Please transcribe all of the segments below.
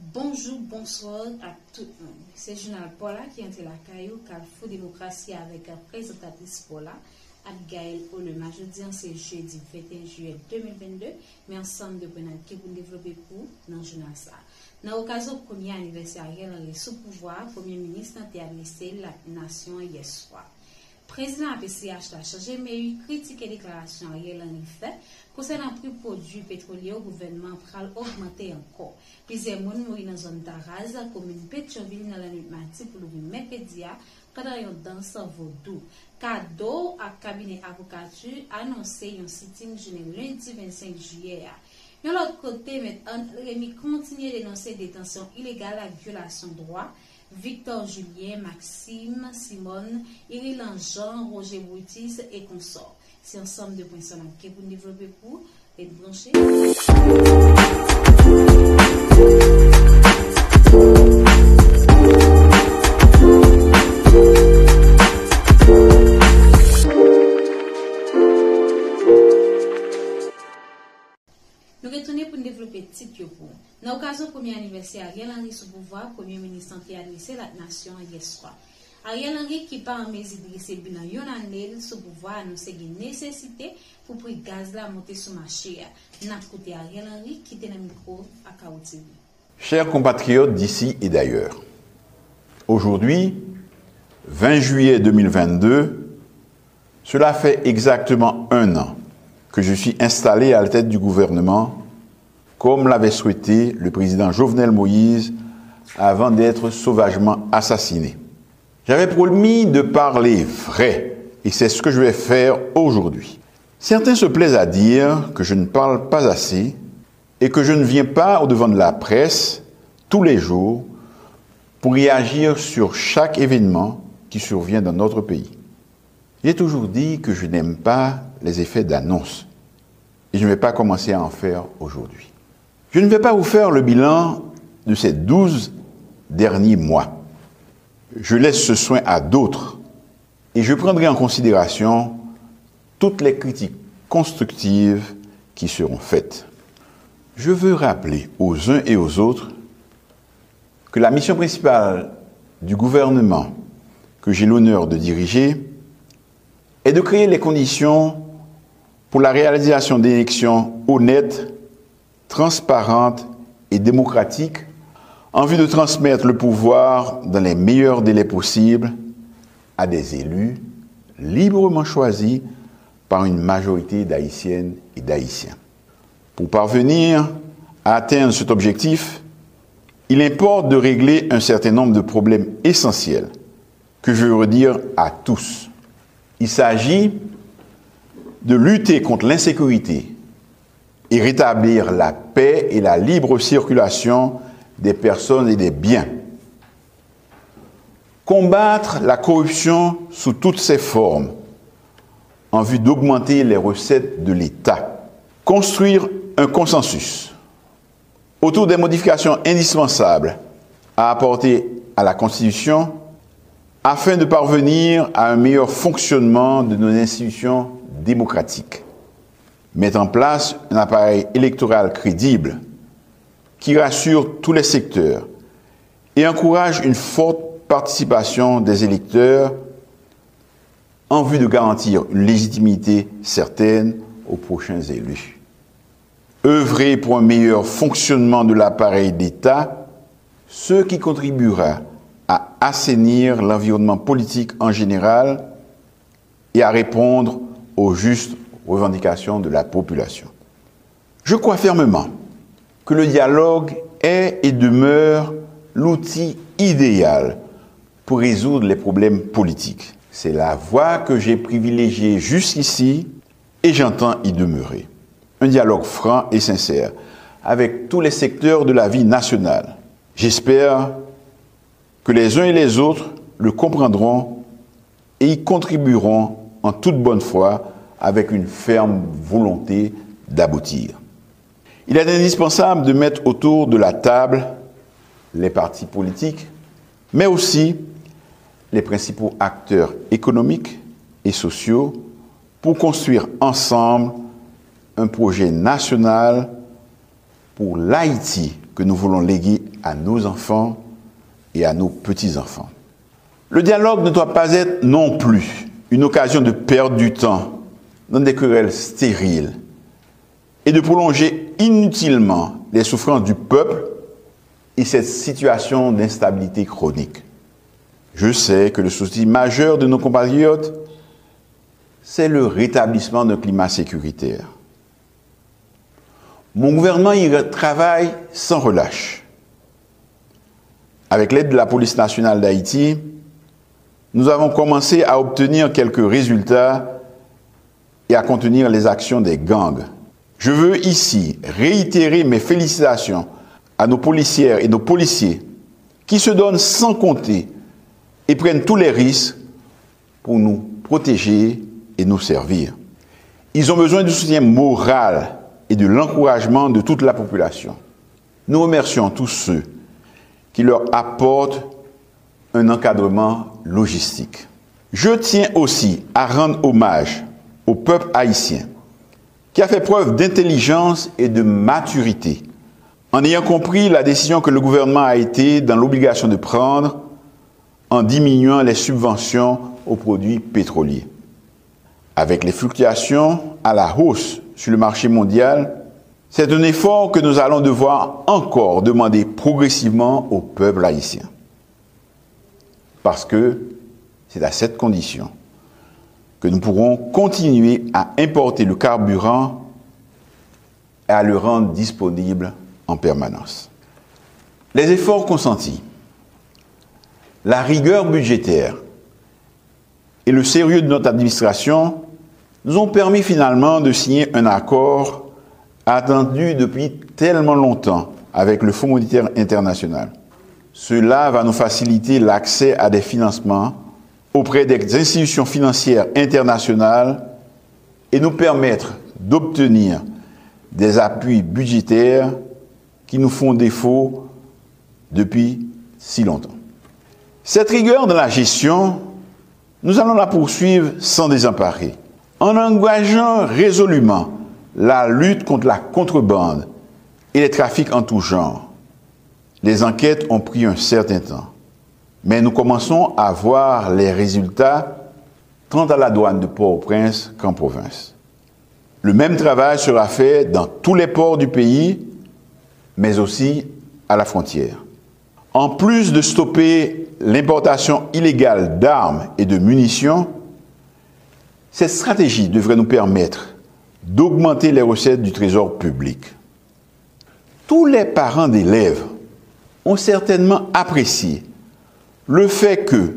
Bonjour, bonsoir à tout le monde. C'est Journal Paula qui entre la caillou Carrefour Démocratie avec la présentatrice Paula, Abgaël Olema. Jeudi, c'est jeudi 21 juillet 2022, mais ensemble de bonnes qui vous développer pour dans le journal ça. Dans l'occasion du premier anniversaire, le sous-pouvoir, Premier ministre a adressé la nation hier soir. Président APCH a changé, mais il critique les déclarations Ariel Henry fait concernant le prix des produits pétroliers au gouvernement pour augmenter encore. Plusieurs personnes mourent dans la zone d'Araz, commune Pétionville, dans la nuit mardi pour le mercredi, pendant une danse vaudou. Cadeau à cabinet avocature annoncé un sitting lundi 25 juillet. De l'autre côté, Rémi continue de dénoncer des détentions illégales et violations de droits. Victor Julien, Maxime, Simone, Irilan Jean, Roger Boutis et consorts. C'est ensemble de points que vous développez pour être branchés. Nous retournons pour développer petit pour. Dans l'occasion du premier anniversaire, Ariel Henry sous pouvoir, Premier ministre a adressé la nation hier soir. Ariel Henry qui part en mesure de recevoir une année sous pouvoir annoncer une nécessité pour prix gaz la monter sur le marché. N'a écouté Ariel Henry qui était dans le micro à KO TV. Chers compatriotes d'ici et d'ailleurs, aujourd'hui, 20 juillet 2022, cela fait exactement un an que je suis installé à la tête du gouvernement, comme l'avait souhaité le président Jovenel Moïse avant d'être sauvagement assassiné. J'avais promis de parler vrai, et c'est ce que je vais faire aujourd'hui. Certains se plaisent à dire que je ne parle pas assez et que je ne viens pas au-devant de la presse tous les jours pour réagir sur chaque événement qui survient dans notre pays. J'ai toujours dit que je n'aime pas les effets d'annonce. Et je ne vais pas commencer à en faire aujourd'hui. Je ne vais pas vous faire le bilan de ces 12 derniers mois. Je laisse ce soin à d'autres. Et je prendrai en considération toutes les critiques constructives qui seront faites. Je veux rappeler aux uns et aux autres que la mission principale du gouvernement que j'ai l'honneur de diriger est de créer les conditions pour la réalisation d'élections honnêtes, transparentes et démocratiques en vue de transmettre le pouvoir dans les meilleurs délais possibles à des élus librement choisis par une majorité d'Haïtiennes et d'Haïtiens. Pour parvenir à atteindre cet objectif, il importe de régler un certain nombre de problèmes essentiels que je veux redire à tous. Il s'agit de lutter contre l'insécurité et rétablir la paix et la libre circulation des personnes et des biens. Combattre la corruption sous toutes ses formes en vue d'augmenter les recettes de l'État. Construire un consensus autour des modifications indispensables à apporter à la Constitution afin de parvenir à un meilleur fonctionnement de nos institutions démocratiques. Mettre en place un appareil électoral crédible qui rassure tous les secteurs et encourage une forte participation des électeurs en vue de garantir une légitimité certaine aux prochains élus. Œuvrer pour un meilleur fonctionnement de l'appareil d'État, ce qui contribuera à assainir l'environnement politique en général et à répondre aux justes revendications de la population. Je crois fermement que le dialogue est et demeure l'outil idéal pour résoudre les problèmes politiques. C'est la voie que j'ai privilégiée jusqu'ici et j'entends y demeurer. Un dialogue franc et sincère avec tous les secteurs de la vie nationale. J'espère que les uns et les autres le comprendront et y contribueront en toute bonne foi avec une ferme volonté d'aboutir. Il est indispensable de mettre autour de la table les partis politiques, mais aussi les principaux acteurs économiques et sociaux pour construire ensemble un projet national pour l'Haïti que nous voulons léguer à nos enfants et à nos petits-enfants. Le dialogue ne doit pas être non plus une occasion de perdre du temps dans des querelles stériles et de prolonger inutilement les souffrances du peuple et cette situation d'instabilité chronique. Je sais que le souci majeur de nos compatriotes, c'est le rétablissement d'un climat sécuritaire. Mon gouvernement y travaille sans relâche. Avec l'aide de la police nationale d'Haïti, nous avons commencé à obtenir quelques résultats et à contenir les actions des gangs. Je veux ici réitérer mes félicitations à nos policières et nos policiers qui se donnent sans compter et prennent tous les risques pour nous protéger et nous servir. Ils ont besoin du soutien moral et de l'encouragement de toute la population. Nous remercions tous ceux qui leur apportent un encadrement logistique. Je tiens aussi à rendre hommage au peuple haïtien qui a fait preuve d'intelligence et de maturité en ayant compris la décision que le gouvernement a été dans l'obligation de prendre en diminuant les subventions aux produits pétroliers. Avec les fluctuations à la hausse sur le marché mondial, c'est un effort que nous allons devoir encore demander progressivement au peuple haïtien. Parce que c'est à cette condition que nous pourrons continuer à importer le carburant et à le rendre disponible en permanence. Les efforts consentis, la rigueur budgétaire et le sérieux de notre administration nous ont permis finalement de signer un accord attendu depuis tellement longtemps avec le Fonds monétaire international. Cela va nous faciliter l'accès à des financements auprès des institutions financières internationales et nous permettre d'obtenir des appuis budgétaires qui nous font défaut depuis si longtemps. Cette rigueur dans la gestion, nous allons la poursuivre sans désemparer, en engageant résolument la lutte contre la contrebande et les trafics en tout genre. Les enquêtes ont pris un certain temps, mais nous commençons à voir les résultats tant à la douane de Port-au-Prince qu'en province. Le même travail sera fait dans tous les ports du pays, mais aussi à la frontière. En plus de stopper l'importation illégale d'armes et de munitions, cette stratégie devrait nous permettre d'augmenter les recettes du trésor public. Tous les parents d'élèves ont certainement apprécié le fait que,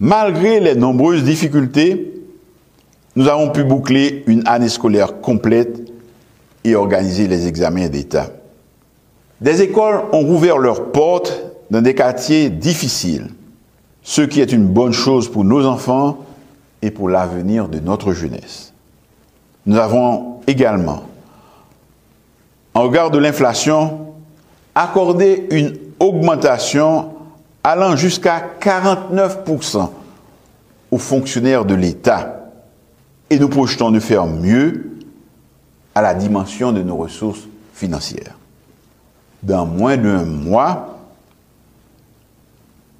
malgré les nombreuses difficultés, nous avons pu boucler une année scolaire complète et organiser les examens d'État. Des écoles ont rouvert leurs portes dans des quartiers difficiles, ce qui est une bonne chose pour nos enfants et pour l'avenir de notre jeunesse. Nous avons également, en regard de l'inflation, accordé une augmentation allant jusqu'à 49% aux fonctionnaires de l'État. Et nous projetons de faire mieux à la dimension de nos ressources financières. Dans moins d'un mois,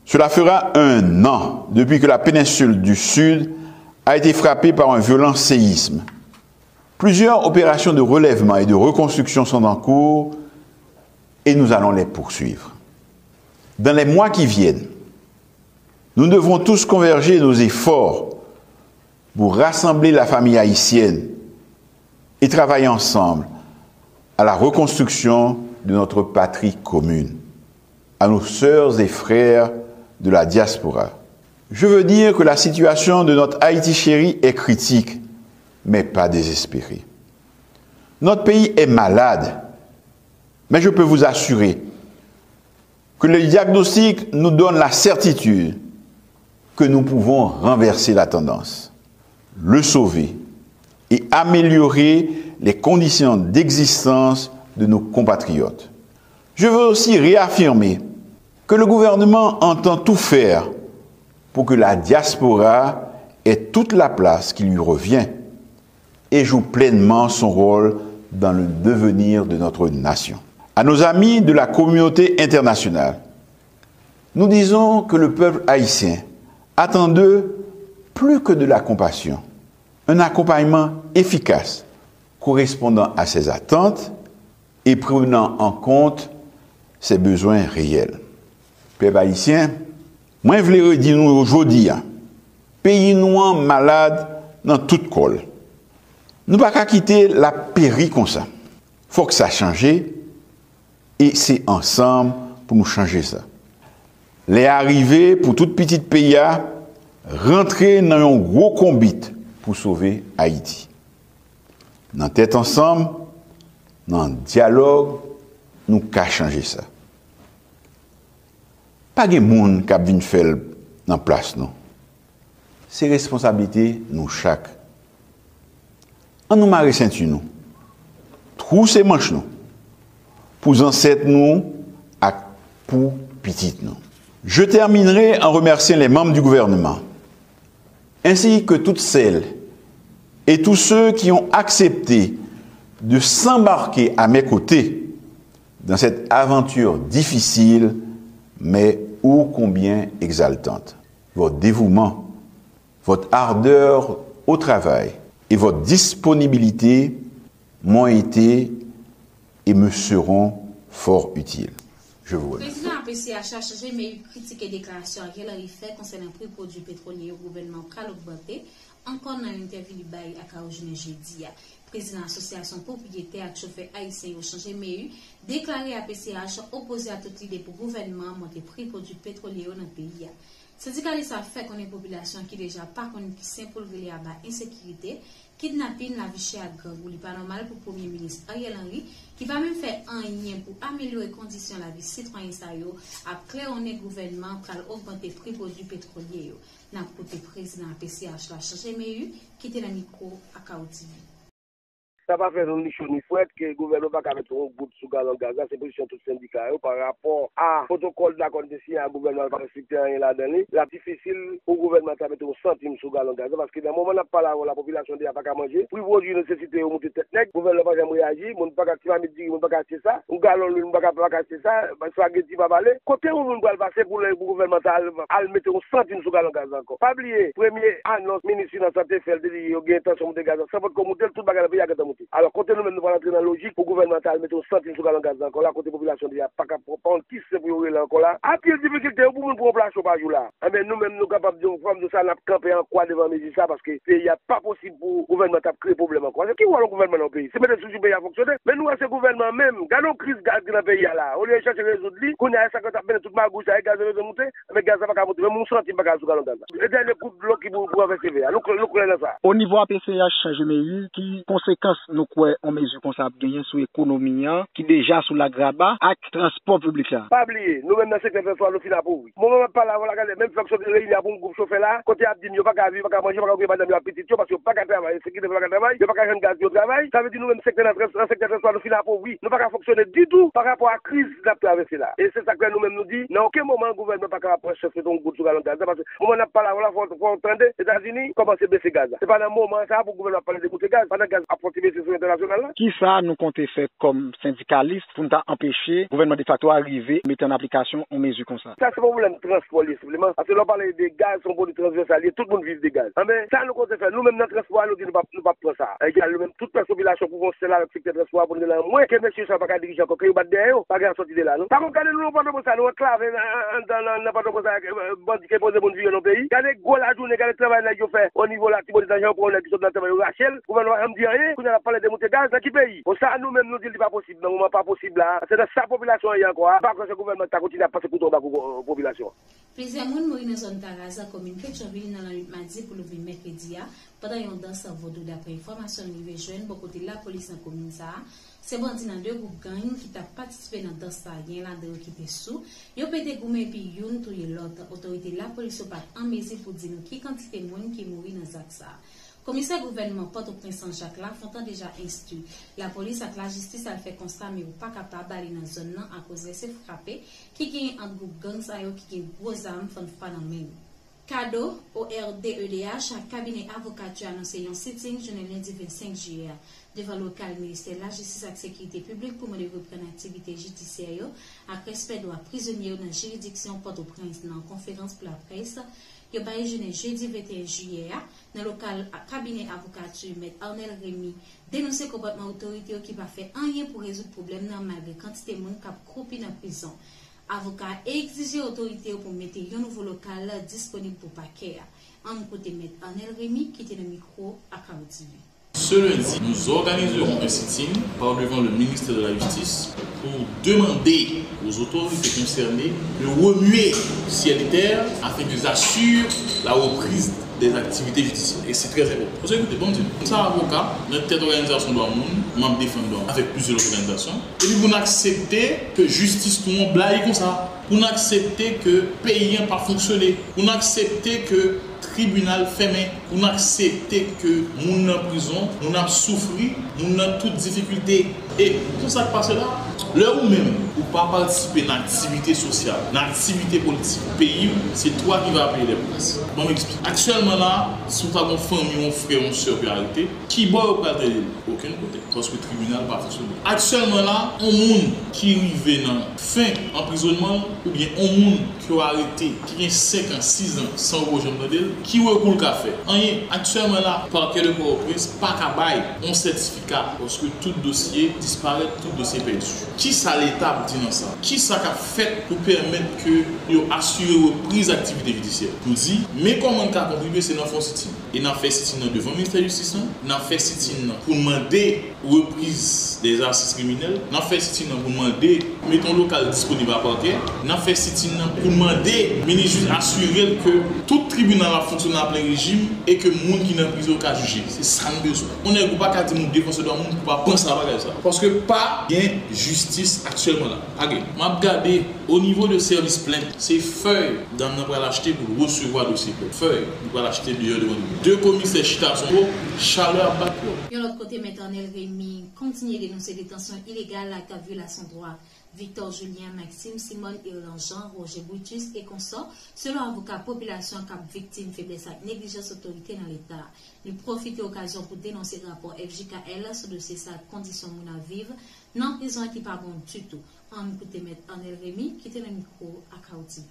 cela fera 1 an depuis que la péninsule du Sud a été frappée par un violent séisme. Plusieurs opérations de relèvement et de reconstruction sont en cours et nous allons les poursuivre. Dans les mois qui viennent, nous devrons tous converger nos efforts pour rassembler la famille haïtienne et travailler ensemble à la reconstruction de notre patrie commune, à nos sœurs et frères de la diaspora. Je veux dire que la situation de notre Haïti chéri est critique, mais pas désespérée. Notre pays est malade, mais je peux vous assurer que le diagnostic nous donne la certitude que nous pouvons renverser la tendance, le sauver et améliorer les conditions d'existence de nos compatriotes. Je veux aussi réaffirmer que le gouvernement entend tout faire pour que la diaspora ait toute la place qui lui revient et joue pleinement son rôle dans le devenir de notre nation. À nos amis de la communauté internationale, nous disons que le peuple haïtien attend d'eux plus que de la compassion, un accompagnement efficace correspondant à ses attentes et prenant en compte ses besoins réels. Peuple haïtien, moi je voulais dire nous aujourd'hui, pays noir malade dans toute colle. Nous ne pouvons pas quitter la péri comme ça. Il faut que ça change et c'est ensemble pour nous changer ça. Les arrivées pour tout petit pays à rentrer dans un gros combat pour sauver Haïti. Dans tête ensemble, dans le dialogue, nous pouvons changer ça. Pas de monde qui vient faire dans place nous. C'est responsabilité nous chaque. On nous marre ceinture nous. Trousse manche nous. Pour ancêtres nous et pour petites nous. Je terminerai en remerciant les membres du gouvernement, ainsi que toutes celles et tous ceux qui ont accepté de s'embarquer à mes côtés dans cette aventure difficile, mais ô combien exaltante. Votre dévouement, votre ardeur au travail et votre disponibilité m'ont été et me seront fort utiles. Je vous remercie. Le président APCH a changé, mais il critique les déclarations qu'elle a fait concernant le prix des produits pétroliers au gouvernement pour augmenter. Encore dans l'interview du bail à Kaojune jeudi, président de l'association propriétaire et chauffeur haïtien a changé, mais déclaré APCH opposé à toute idée pour le gouvernement monter le prix des produits pétroliers dans le pays. Syndicaliste a fait qu'on ait une population qui déjà pas connue qui simple à bas insécurité, kidnapping, la vie chère à grand, n'est pas normal pour le Premier ministre Ariel Henry, qui va même faire un lien pour améliorer les conditions de la vie citoyenne, après on est gouvernement pour augmenter le prix des produits pétroliers. N'a côté président PCH la changé mais qui était le micro à KO TV. Ça va faire ni chaud ni fouette que le gouvernement va mettre un bout sous galon gaz, c'est position tout syndicat par rapport à protocole d'accord de signer à gouvernement pas respecter rien là-dedans. La difficile pour le gouvernement de mettre un centime sous galon gaz parce que dans le moment où la population n'a pas qu'à manger, pour produire nécessité au monter tête nèg, le gouvernement va jamais réagir, mon pas qu'à dire, mon pas qu'à acheter ça, un galon lui pas qu'à acheter ça, spaghetti va baler. Côté où on doit passer pour le gouvernement à mettre un centime sous galon gaz encore. Pas oublier, premier annonce ministre de la santé fait le il y a intention de gaz, ça va comme tout bagarre pays à alors, côté nous-mêmes, nous allons entrer dans la logique pour le gouvernemental mettre un centime sur le gaz encore là, côté population, il n'y a pas qu'à prendre qui c'est pour y aller encore là. À quelle difficulté pour nous pour place au pas jour là? Mais nous-mêmes, nous sommes capables de faire de ça, nous camper en quoi devant les ça parce que il n'y a pas possible pour le gouvernement de créer problème encore. Qui voit le gouvernement dans le pays? C'est mettre sous le pays à fonctionner. Mais nous, à ce gouvernement même, gardons crise gaz dans le pays là. On est chercher résoudre lui, qu'on a 50 ans, toute ma gauche, avec gaz de monter, mais gaz va pas monter, même mon centime pas sur le gaz. Et dernier coup de l'eau qui vous pouvez faire, nous connaissons ça. Au niveau APCH, je m'ai eu qui conséquences nous quoi on mesure qu'on s'est gagné sur l'économie qui déjà sous la graba avec transport public là. Pas oublier, nous même dans ce secteur transport nous finissons pour oui. Moi même pas là voilà même fonction de il y a pour groupe chauffeur là, côté a dit pas qu'à vivre, pas qu'à manger, pas qu'à madame la petite parce que pas qu'à travailler, c'est qui ne pas qu'à travailler, pas qu'à gaz au travail. Ça veut dire nous même secteur transport nous finissons pour oui. Nous pas qu'à fonctionner du tout par rapport à la crise la traversée là. Et c'est ça que nous même nous dit, dans aucun moment le gouvernement pas capable de chercher ton goutte sur gaz parce que moment n'a pas là voilà faut entendre les États-Unis commencer baisser gaz. C'est pas dans moment ça pour le gouvernement parler de goutte gaz, pendant gaz a protéger sur international là. Qui ça nous comptez faire comme syndicaliste pour nous empêcher le gouvernement de facto arriver à mettre en application une mesure comme ça? Ça c'est pas un problème de transport simplement parce que l'on parle des gaz sont pour le transversal, tout le monde vit des gaz. Mais ça nous comptez faire nous même dans le transport nous ne pas prendre ça. Il y a même toute la population pour qu'on se là avec le transport pour nous là moins que monsieur ça pas qu'à diriger encore que il bat derrière pas qu'à sortir de là. Par contre nous pas de ça nous enclavé dans pas de ça bandit qui pose bonne vie dans le pays. Quand les gros la journée quand le travail là yo fait au niveau là qui d'argent pour les qui sont dans le travail Rachel, gouvernement me dit rien, qu'on a parlé de monter gaz dans qui pays. Pour ça nous même nous dit pas possible, non pas possible là. C'est dans sa population y encore. Pas que ce gouvernement ta continue à passer pour la population. Plusieurs monde mourir dans zone Taraza commune Pétionville dans la nuit mardi pour le mercredi pendant une danse à Vaudou d'après information arrivée jeune pour côté la police dans commune ça. C'est bandit dans deux groupes gang qui t'a participé dans danse ça rien là de qui était sous. Yo pété goumé puis youn tout l'autre autorité la police pas en mesure pour dire qui quantité de monde qui mourir dans ça. Commissaire gouvernement Port-au-Prince Saint-Jacques là font déjà instruit. La police et la justice a fait constat mais ou pas capable d'aller dans zone là à cause de ces frappés qui gagne un groupe gang ça qui gagne gros armes font pas dans même. CADO, ORDEDH, cabinet avocature annoncé un sitting le lundi 25 juillet devant le local ministère de la Justice et de la Sécurité publique pour me reprendre l'activité judiciaire avec respect droit prisonniers dans la juridiction Port-au-Prince dans la conférence pour la presse. Il y a jeudi 21 juillet dans le local cabinet avocature M. Arnel Rémy dénoncé comportement autorité qui va faire rien pour résoudre le problème malgré quantité de monde qui a croupé dans la prison. Avocat exige autorité pour mettre un nouveau local disponible pour paquet. En côté M. Arnel Rémy qui était le micro à KO TV. Ce lundi, nous organiserons un sitting par devant le ministère de la Justice pour demander aux autorités concernées de remuer ciel et terre afin qu'ils assurent la reprise des activités judiciaires. Et c'est très important. Vous écoutez, bon Dieu, nous sommes avocats, notre tête organisation doit membre défendant avec plusieurs organisations. Et puis vous acceptez que justice tout le monde blague comme ça. Vous acceptez que pays n'a pas fonctionné. Vous acceptez que tribunal fermé. Vous acceptez que nous en prison, nous avons souffert, nous avons toutes difficultés. Et tout ça qui passe là, l'heure où même, ou pas participer à une activité sociale, une activité politique, pays, c'est toi qui vas payer les places. Bon, m'explique. Actuellement là, si vous avez une famille, un frère, une soeur qui a arrêté, qui va au plat de l'île? Aucun côté. Parce que le tribunal n'a pas fonctionné. Actuellement là, un monde qui arrive dans fin emprisonnement, ou bien un monde qui a arrêté, qui a 5 ans, 6 ans, sans rejoindre modèle, qui recoule le café. Actuellement là, par quel Port-au-Prince, pas qu'à bailler un certificat, parce que tout dossier disparaît, tout dossier perdu. Qui ça l'État dit dans ça? Qui ça a fait pour permettre que vous assurez la reprise d'activité judiciaire? Nous dit, mais comment on a contribué, c'est dans le sitting. Et nous avons fait sitting devant le ministère de la Justice, nous avons fait sitting pour demander reprise des assises criminelles, nous avons fait sitting pour demander mettons local disponible à parquet, nous avons fait sitting pour demander au ministre assurer que tout tribunal a fonctionné à plein régime et que les gens qui sont en prison sont jugés. C'est ça nous besoin. On n'est pas qu'à dire que nous défenseurs de monde pour pas penser à ça. Parce que pas de justice actuellement là. Je vais regarder au niveau de service plainte, c'est feuille dans nous allons l'acheter pour recevoir le dossier. Feuille, nous allons l'acheter dehors devant nous. Deux commissaires chita sont haut, chaleur bac. De l'autre côté, M. Arnel Rémy continue de dénoncer des détentions illégales à violation de droit. Victor Julien, Maxime, Simone Irland-Jean, Roger Brutus et consorts, selon avocat population cap victime faiblesse et négligence autorité dans l'État. Nous profitons de l'occasion pour dénoncer le rapport FJKL sur le dossier sa condition à vivre dans la prison qui pas bon du tout. On écoute M. Arnel Rémy qui était dans le micro à KO TV.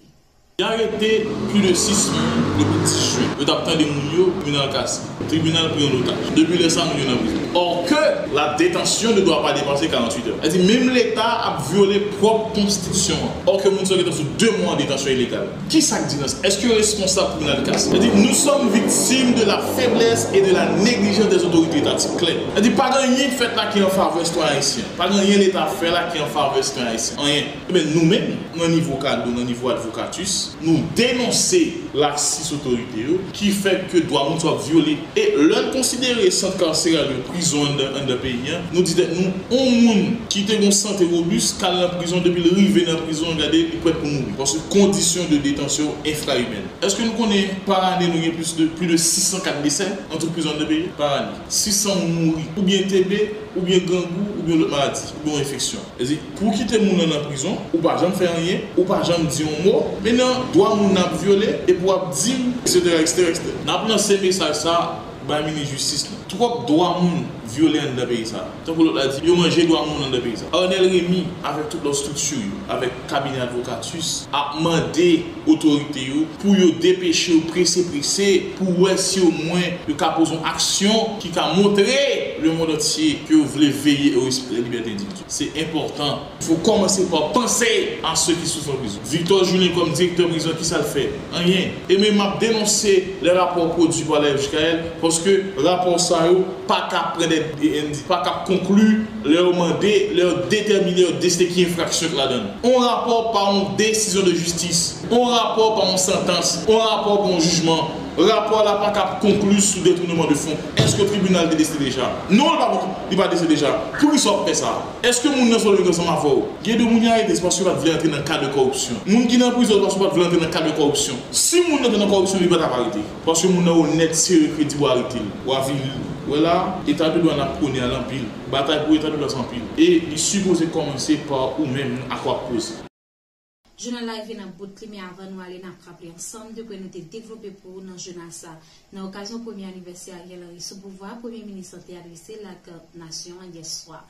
Il a arrêté plus de 6 mois depuis 10 juin. Il a obtenu des mounions, il a cassé. Le tribunal a pris en otage. Depuis les 100 millions en prison. Or que la détention ne doit pas dépasser 48 heures. C'est-à-dire même l'État a violé propre constitution. Or que nous sommes sous 2 mois en détention illégale. Qui ça dit? Est-ce que le responsable pour le casse? C'est-à-dire nous sommes victimes de la faiblesse et de la négligence des autorités étatiques. Clair. C'est-à-dire pas rien fait là qui est en faveur des citoyens haïtiens. Pas rien l'État fait là qui est en faveur des citoyens haïtiens. Rien. Mais nous-mêmes, au niveau cadre, au niveau advocatus, nous dénoncer l'axis autorité qui fait que droit monde soit violé et l'un considéré centre carcéral de prison dans le pays nous dit nous un monde qui était une santé robuste qu'à la prison depuis le arrivé dans la prison regardez il peut être pour mourir parce que conditions de détention infrahumaines. Est-ce que nous connaissons par année nous avons plus de 604 décès entre prisons de pays par année 600 mourir ou bien TB ou bien gangou ou bien l'autre maladie ou bien infection. C'est-à-dire pour quitter le monde dans la prison ou pas jamais faire rien ou pas jamais dire un mot maintenant doit moun n'a violé et pour dire etc. N'a pas lancé message ça par le ministre de la Justice. Trop droit moun violé dans le pays ça. Tant que l'autre a dit, yo manger droit moun dans le pays ça. Arnel Rémy avec toute leur structure, avec cabinet advocatus, a demandé autorité pour yo dépêcher ou presser pour ouais si au moins yo ka poser une action qui ka montrer le monde entier que vous voulez veiller au respect des libertés individuelles. C'est important. Il faut commencer par penser à ceux qui souffrent en prison. Victor Julien comme directeur de prison, qui ça le fait? Rien. Et même m'a dénoncé les rapports produits par la FJKL parce que le rapport ça pas qu'à prendre pas qu'à conclure leur mandat, leur déterminer, leur décider qui infraction là-dedans. On rapport par une décision de justice, on rapport par une sentence, on rapport par un jugement. Rapport là pas qu'à conclure sous détournement de fonds. Est-ce que le tribunal a décidé déjà? Non, il va décider déjà. Pour qui ça fait ça? Est-ce que mon enfant le ensemble avec vous? Il y a des gens qui arrêtent parce qu'ils veulent entrer dans le cas de corruption. Les gens qui sont en prison parce qu'ils veulent entrer dans le cas de corruption. Si les gens sont dans la corruption, ils ne vont pas arrêter. Parce que les gens sont honnêtes, sérieux, crédibles pour arrêter. Voilà, l'État de droit n'a pas à l'empile. Bataille pour l'État de droit sans pile. Et il est supposé commencer par ou même à quoi poser. Journal la vient en bout de mais avant nous aller n'a rappeler ensemble de que nous avons développé pour dans journal ça. Dans l'occasion premier anniversaire Ariel Henry sous pouvoir, premier ministre a adressé la nation hier soir.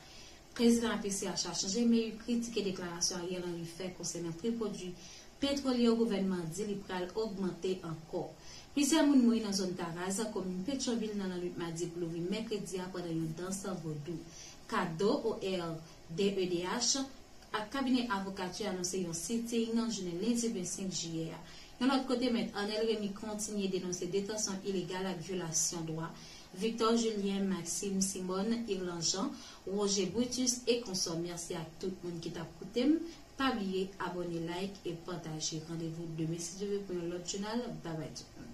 Président PCH a changé mais il critique déclaration Ariel Henry fait concernant prix produits pétrolier au gouvernement dit il pral augmenter encore. Plusieurs moun mouri dans zone Taraz commune Pétionville dans la lutte mardi pour le mercredi pendant une danse vaudou. Cadeau au RDEDH à cabinet avocature annoncé un sitting dans journée lundi 25 juillet. De l'autre côté, M. Anel Rémy continue de dénoncer détention illégale et violation de droit. Victor Julien, Maxime, Simone, Irland Jean, Roger Brutus et consorts. Merci à tout le monde qui t'a écouté. Pas oublier, abonner, like et partager. Rendez-vous demain si je veux pour l'autre journal. Bye bye tout le monde.